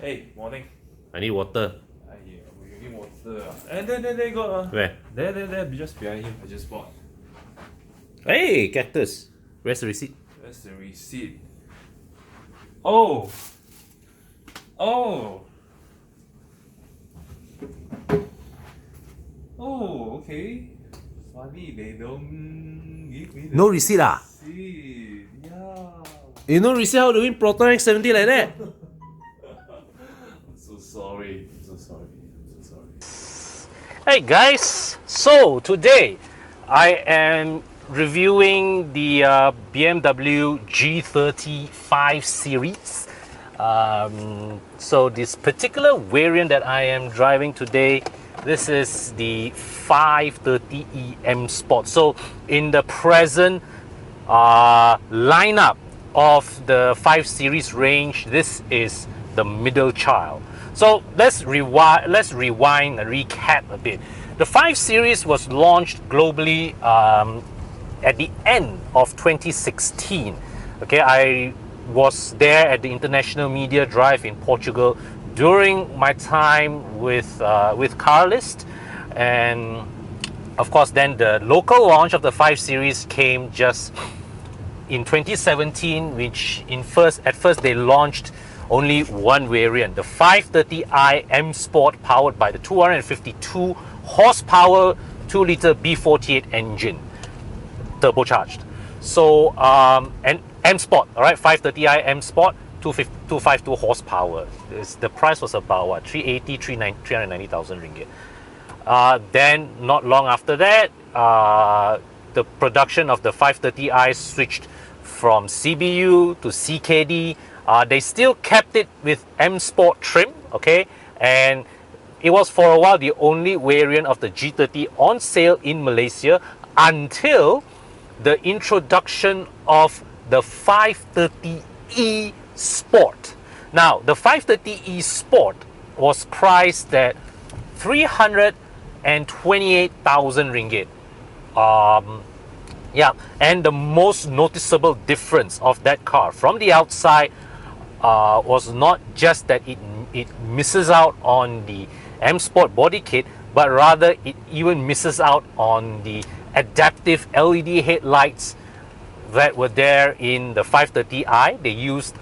Hey, morning. I need water. You need water. There you go. Where? There, just behind you. I just bought. Hey, cactus. Where's the receipt? That's the receipt. Oh! Oh! Oh, okay. Funny, they don't give me the No receipt ah? receipt. Yeah. You no receipt, how to win Proton X70 like that? I'm so sorry. Hey guys, so today I am reviewing the BMW G30 5 Series. So this particular variant that I am driving today, this is the 530e M Sport. So in the present lineup of the 5 Series range, this is the middle child. So let's rewind and recap a bit. The 5 Series was launched globally at the end of 2016. Okay, I was there at the International Media Drive in Portugal during my time with Carlist, and of course then the local launch of the 5 Series came just in 2017, which at first they launched only one variant, the 530i M Sport, powered by the 252 horsepower 2-liter B48 engine, turbocharged. So and M Sport, all right, 530i M Sport, 252 horsepower. The price was about what, 390,000 ringgit. Then not long after that, the production of the 530i switched from CBU to CKD. They still kept it with M Sport trim, okay, and it was for a while the only variant of the G30 on sale in Malaysia until the introduction of the 530e Sport. Now, the 530e Sport was priced at 328,000 ringgit. Yeah, and the most noticeable difference of that car from the outside was not just that it misses out on the M Sport body kit, but rather it even misses out on the adaptive LED headlights that were there in the 530i. They used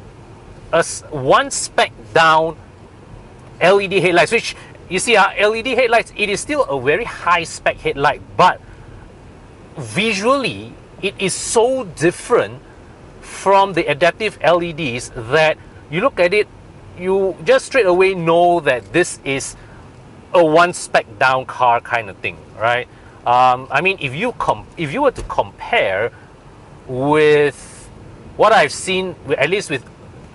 one spec down LED headlights, which you see, LED headlights, it is still a very high spec headlight, but visually it is so different from the adaptive LEDs that you look at it, you just straight away know that this is a one spec down car kind of thing, right? I mean, if you were to compare with what I've seen, at least with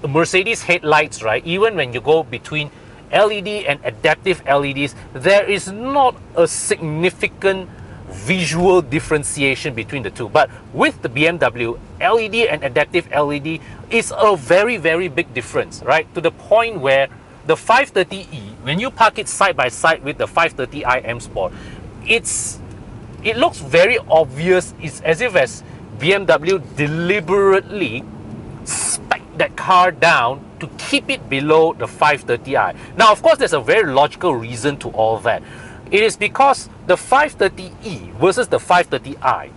Mercedes headlights, right, even when you go between LED and adaptive LEDs, there is not a significant visual differentiation between the two. But with the BMW, LED and adaptive LED is a very, very big difference, right? To the point where the 530e, when you park it side by side with the 530i M Sport, it looks very obvious. It's as if BMW deliberately spec that car down to keep it below the 530i. Now, of course, there's a very logical reason to all that. It is because the 530e versus the 530i,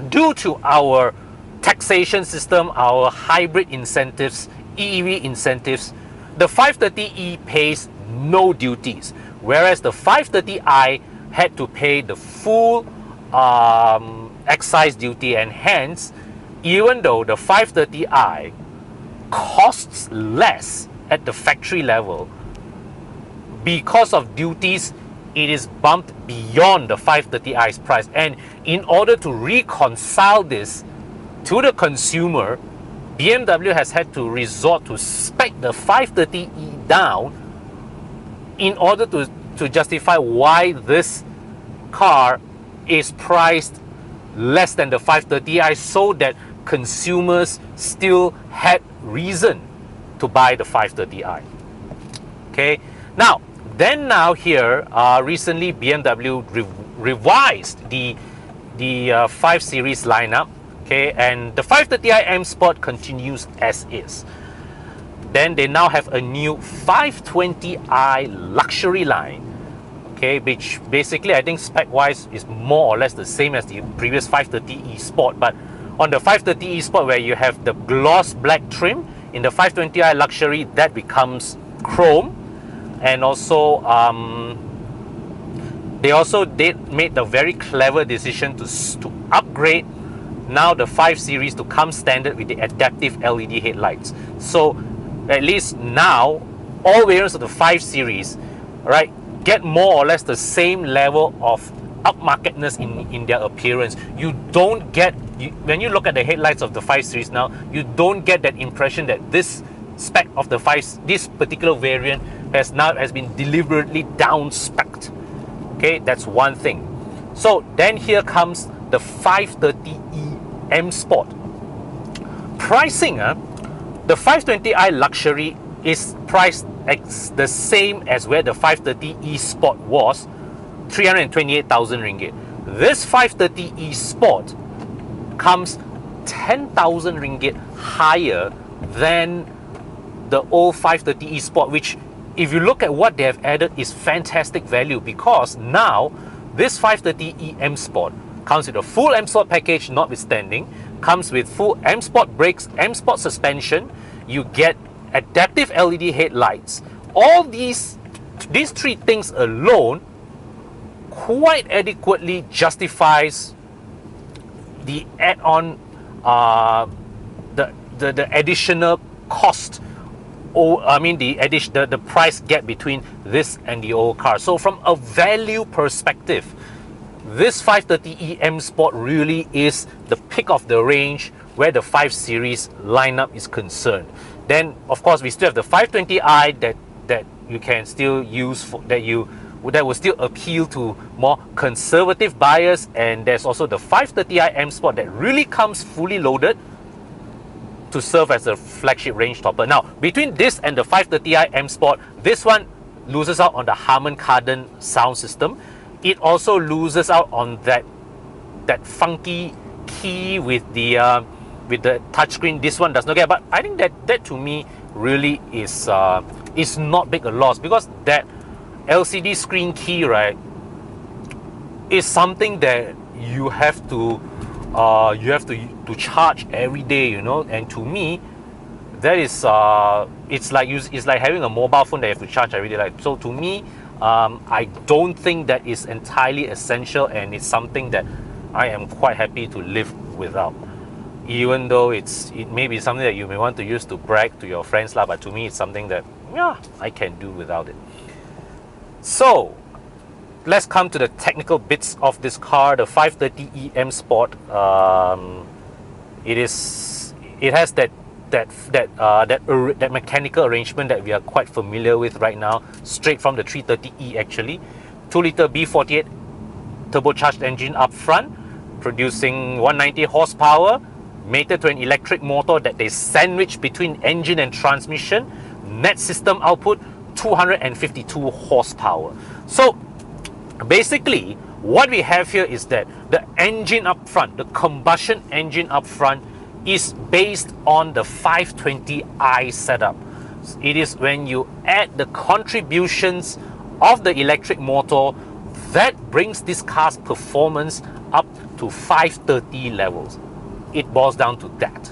due to our taxation system, our hybrid incentives, EEV incentives, the 530e pays no duties, whereas the 530i had to pay the full excise duty, and hence, even though the 530i costs less at the factory level, because of duties, it is bumped beyond the 530i's price. And in order to reconcile this to the consumer, BMW has had to resort to spec the 530e down in order to justify why this car is priced less than the 530i, so that consumers still had reason to buy the 530i. Okay, now here recently BMW revised the 5 Series lineup. Okay, and the 530i M Sport continues as is. Then they now have a new 520i luxury line, okay, which basically I think spec-wise is more or less the same as the previous 530e Sport. But on the 530e Sport, where you have the gloss black trim, in the 520i luxury that becomes chrome. And also they also made the very clever decision to upgrade now the 5 Series to come standard with the adaptive LED headlights. So at least now all variants of the 5 Series, right, get more or less the same level of upmarketness in their appearance. You don't get, when you look at the headlights of the 5 Series now, you don't get that impression that this spec of the this particular variant has been deliberately down spec'd. Okay, that's one thing. So then here comes the 530e M Sport. Pricing, the 520i luxury is priced the same as where the 530e Sport was, 328,000 ringgit. This 530e Sport comes 10,000 ringgit higher than the old 530e Sport, which, if you look at what they have added, is fantastic value, because now this 530e M Sport comes with a full M Sport package notwithstanding, comes with full M Sport brakes, M Sport suspension, you get adaptive LED headlights. All these three things alone quite adequately justifies the add-on, the additional cost, or I mean the price gap between this and the old car. So from a value perspective, this 530e M Sport really is the pick of the range where the 5 Series lineup is concerned. Then of course we still have the 520i that you can still use that will still appeal to more conservative buyers, and there's also the 530i M Sport that really comes fully loaded to serve as a flagship range topper. Now, between this and the 530i M Sport, this one loses out on the Harman Kardon sound system. It also loses out on that funky key with the touchscreen. This one does not get, but I think that to me really is not big a loss, because that LCD screen key, right, is something that you have to charge every day, you know. And to me, that is it's like having a mobile phone that you have to charge every day. Like, so to me, I don't think that is entirely essential, and it's something that I am quite happy to live without. Even though it may be something that you may want to use to brag to your friends, but to me it's something that, yeah, I can do without it. So let's come to the technical bits of this car, the 530e M Sport. It has that mechanical arrangement that we are quite familiar with right now, straight from the 330e actually. 2-liter B48 turbocharged engine up front, producing 190 horsepower, mated to an electric motor that they sandwich between engine and transmission. Net system output 252 horsepower. So basically what we have here is that the engine up front, the combustion engine up front, is based on the 520i setup. It is when you add the contributions of the electric motor that brings this car's performance up to 530 levels. It boils down to that.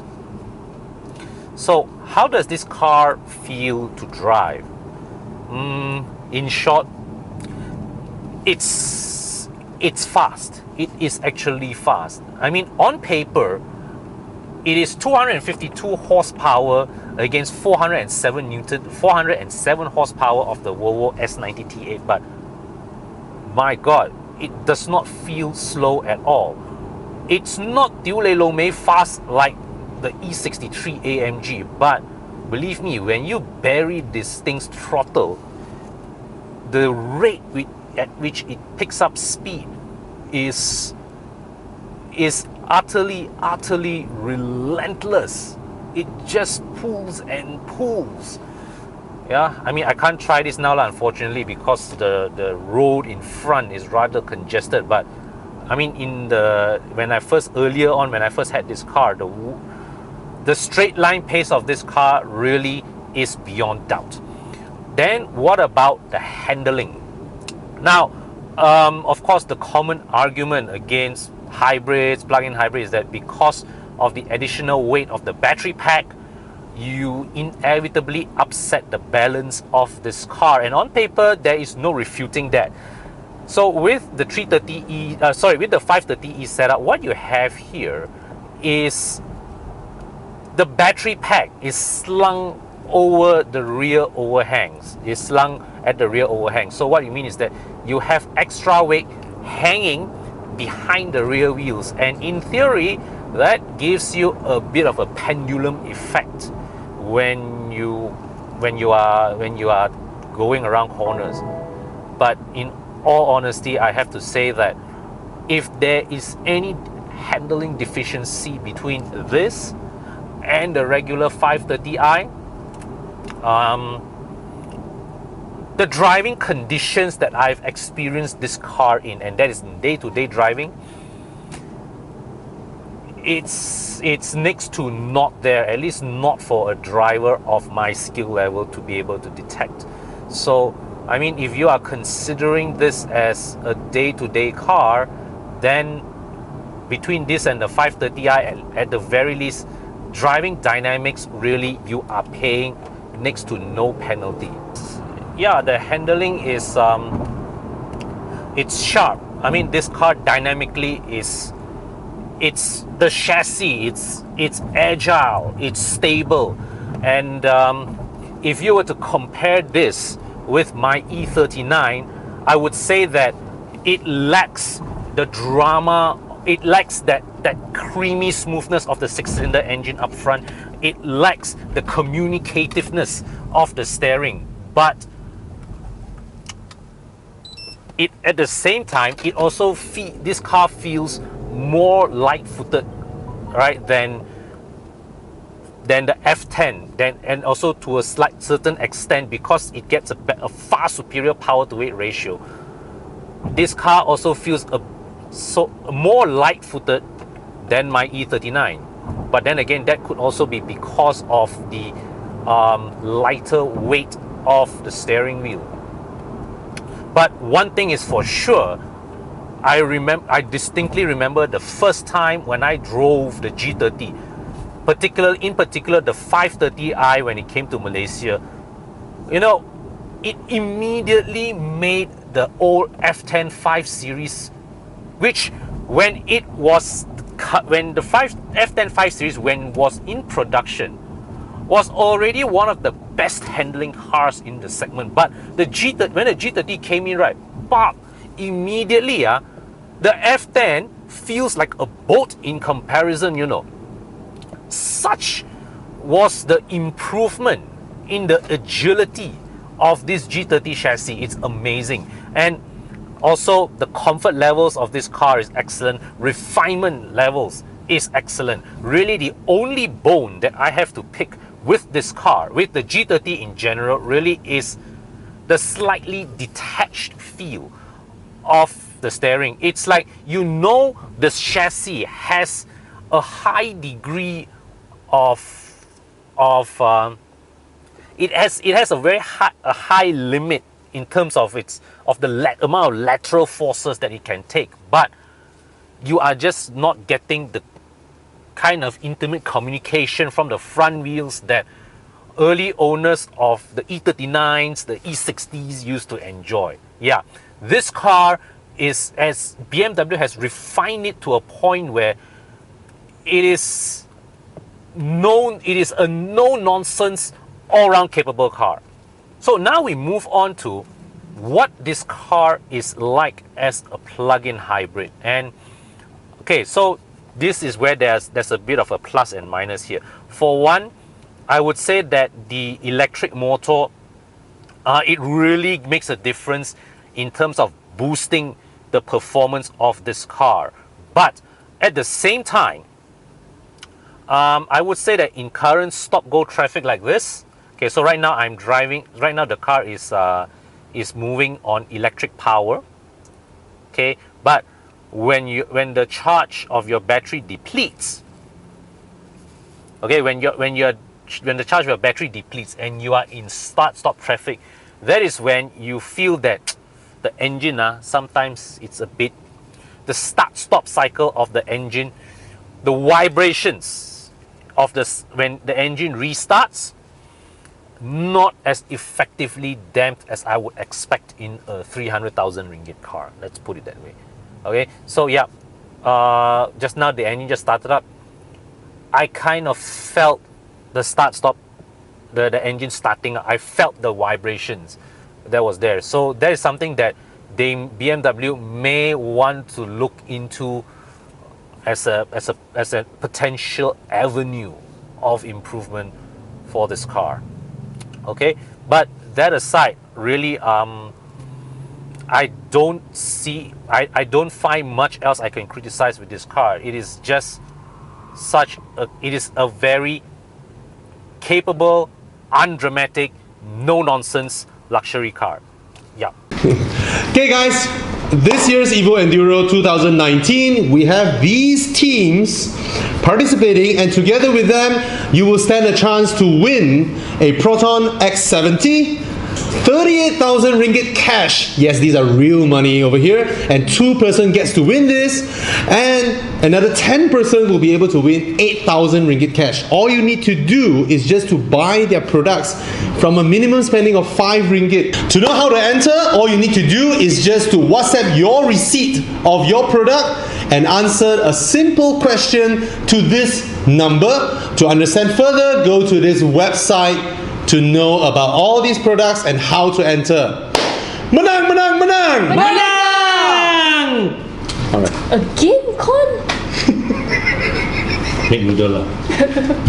So how does this car feel to drive? In short, it's fast. It is actually fast. I mean, on paper, it is 252 horsepower against 407 horsepower of the Volvo S90 T8, but my God, it does not feel slow at all. It's not Diulei fast like the E63 AMG, but believe me, when you bury this thing's throttle, the rate at which it picks up speed is utterly relentless. It just pulls and pulls. Yeah, I mean, I can't try this now, unfortunately, because the road in front is rather congested. But I mean, when I first had this car, the straight line pace of this car really is beyond doubt. Then what about the handling? Now, of course, the common argument against hybrids, plug-in hybrids, is that because of the additional weight of the battery pack, you inevitably upset the balance of this car. And on paper, there is no refuting that. So with the 330e, with the 530e setup, what you have here is the battery pack is slung over the rear overhangs. It's slung at the rear overhang. So what you mean is that you have extra weight hanging behind the rear wheels, and in theory, that gives you a bit of a pendulum effect when you are going around corners. But in all honesty, I have to say that if there is any handling deficiency between this and the regular 530i, the driving conditions that I've experienced this car in, and that is day-to-day driving, it's next to not there, at least not for a driver of my skill level to be able to detect. So I mean, if you are considering this as a day-to-day car, then between this and the 530i, at the very least, driving dynamics, really, you are paying next to no penalty. Yeah, the handling is it's sharp. I mean, this car dynamically it's the chassis, it's agile, it's stable. And if you were to compare this with my E39, I would say that it lacks the drama, it lacks that creamy smoothness of the 6-cylinder engine up front, it lacks the communicativeness of the steering, but it, at the same time, it also this car feels more light-footed, right, than the F10, and also to a certain extent, because it gets a far superior power to weight ratio. This car also feels more light-footed than my E39, but then again, that could also be because of the lighter weight of the steering wheel. But one thing is for sure, I distinctly remember the first time when I drove the G30, in particular the 530i when it came to Malaysia. You know, it immediately made the old F10 5 Series, which when the F10 5 Series was in production, was already one of the best handling cars in the segment. But when the G30 came in, right, pop, immediately the F10 feels like a boat in comparison, you know. Such was the improvement in the agility of this G30 chassis. It's amazing. And also the comfort levels of this car is excellent. Refinement levels is excellent. Really, the only bone that I have to pick with this car, with the G30 in general, really is the slightly detached feel of the steering. It's like, you know, the chassis has a high degree of it has a very high limit in terms of the amount of lateral forces that it can take, but you are just not getting the kind of intimate communication from the front wheels that early owners of the E39s, the E60s used to enjoy. Yeah, this car is, as BMW has refined it to a point where it is a no-nonsense, all-round capable car. So now we move on to what this car is like as a plug-in hybrid. And okay, so this is where there's a bit of a plus and minus here. For one, I would say that the electric motor, it really makes a difference in terms of boosting the performance of this car. But at the same time, I would say that in current stop-go traffic like this, okay, so right now the car is moving on electric power, okay, but when the charge of your battery depletes, okay, when you're the charge of your battery depletes and you are in start-stop traffic, that is when you feel that the engine, sometimes it's a bit, the start-stop cycle of the engine, the vibrations of when the engine restarts, not as effectively damped as I would expect in a 300,000 ringgit car. Let's put it that way. Okay, so yeah, just now the engine just started up. I kind of felt the start-stop, the engine starting up. I felt the vibrations that was there. So that is something that BMW may want to look into as a potential avenue of improvement for this car. Okay, but that aside, really, I don't find much else I can criticize with this car. It is just it is a very capable, undramatic, no nonsense luxury car. Yeah. Okay guys, this year's Evo Enduro 2019, we have these teams participating, and together with them, you will stand a chance to win a Proton X70, 38,000 ringgit cash. Yes, these are real money over here, and 2 person gets to win this, and another 10 person will be able to win 8,000 ringgit cash. All you need to do is just to buy their products from a minimum spending of 5 ringgit. To know how to enter, all you need to do is just to WhatsApp your receipt of your product and answer a simple question to this number. To understand further, go to this website to know about all these products and how to enter. Menang, menang, menang! Menang! Alright. Again, con? Make noodle lah.